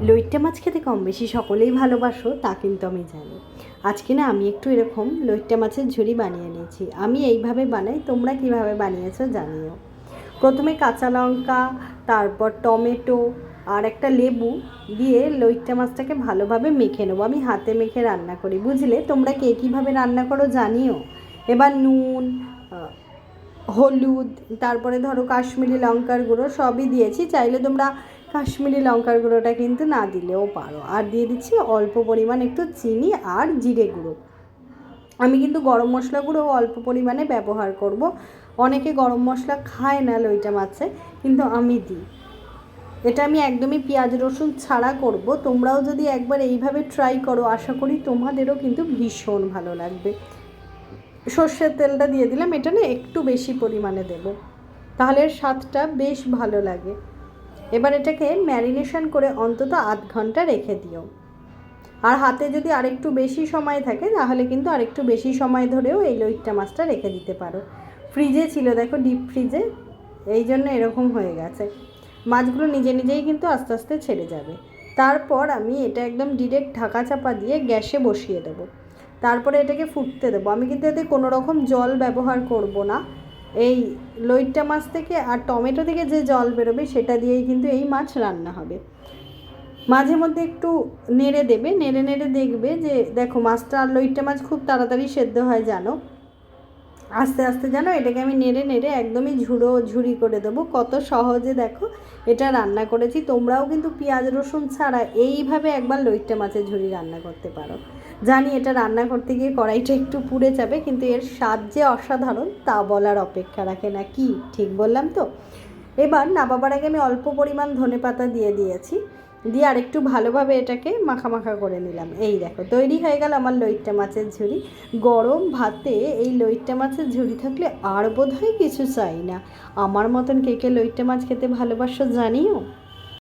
লইট্টা মাছ খেতে কম বেশি সকলেই ভালোবাসো তা কিন্তু আমি জানি। আজকে না আমি একটু এরকম লইট্টা মাছের ঝুরি বানিয়ে নিয়েছি। আমি এইভাবে বানাই, তোমরা কিভাবে বানিয়েছো জানিও। প্রথমে কাঁচা লঙ্কা, তারপর টমেটো আর একটা লেবু দিয়ে লইট্টা মাছটাকে ভালোভাবে মেখে নেবো। আমি হাতে মেখে রান্না করি, বুঝলে? তোমরা কে কীভাবে রান্না করো জানিও। এবার নুন, হলুদ, তারপরে ধরো কাশ্মীরি লঙ্কার গুঁড়ো সবই দিয়েছি। চাইলে তোমরা কাশ্মীরি লঙ্কার গুঁড়োটা কিন্তু না দিলেও পারো। আর দিয়ে দিচ্ছি অল্প পরিমাণ একটু চিনি আর জিরে গুঁড়ো। আমি কিন্তু গরম মশলা গুঁড়ো অল্প পরিমাণে ব্যবহার করব। অনেকে গরম মশলা খায় না লইটা মাছে, কিন্তু আমি দিই। এটা আমি একদমই পেঁয়াজ রসুন ছাড়া করব। তোমরাও যদি একবার এইভাবে ট্রাই করো, আশা করি তোমাদেরও কিন্তু ভীষণ ভালো লাগবে। সর্ষের তেলটা দিয়ে দিলাম, এটা না একটু বেশি পরিমাণে দেব, তাহলে স্বাদটা বেশ ভালো লাগে। এবার এটাকে ম্যারিনেশন করে অন্তত আধ ঘন্টা রেখে দিও। আর হাতে যদি আরেকটু বেশি সময় থাকে তাহলে কিন্তু আরেকটু বেশি সময় ধরেও এই লইট্টা মাছটা রেখে দিতে পারো। ফ্রিজে ছিল, দেখো ডিপ ফ্রিজে, এই জন্য এরকম হয়ে গেছে। মাছগুলো নিজে নিজেই কিন্তু আস্তে আস্তে ছেড়ে যাবে। তারপর আমি এটা একদম ডিরেক্ট ঢাকা চাপা দিয়ে গ্যাসে বসিয়ে দেবো। তারপরে এটাকে ফুটতে দেবো। আমি কিন্তু এতে কোনো রকম জল ব্যবহার করব না। এই লইট্টা মাছ থেকে আর টমেটো থেকে যে জল বেরোবে সেটা দিয়েই কিন্তু এই মাছ রান্না হবে। মাঝে মধ্যে একটু নেড়ে দেবে, নেড়ে নেড়ে দেখবে যে দেখো মাছটা, আর লইট্টা মাছ খুব তাড়াতাড়ি সেদ্ধ হয় জানো। আস্তে আস্তে জানো এটাকে আমি নেড়ে নেড়ে একদমই ঝুরি করে দেবো। কত সহজে দেখো এটা রান্না করেছি। তোমরাও কিন্তু পেঁয়াজ রসুন ছাড়া এইভাবে একবার লইট্টা মাছের ঝুরি রান্না করতে পারো। জানি এটা রান্না করতে গিয়ে কড়াইটা একটু পুড়ে যাবে, কিন্তু এর স্বাদ যে অসাধারণ তা বলার অপেক্ষা রাখে না। কি ঠিক বললাম তো? এবার নামাবার আগে আমি অল্প পরিমাণ ধনেপাতা দিয়ে দিয়েছি, দিয়ে আর একটু ভালোভাবে এটাকে মাখা মাখা করে নিলাম। এই দেখো তৈরি হয়ে গেল আমার লইট্টা মাছের ঝুরি। গরম ভাতে এই লইট্টা মাছের ঝুরি থাকলে আর বোধহয় কিছু চাই না। আমার মতন কে কে লইট্টা মাছ খেতে ভালোবাসো জানিও।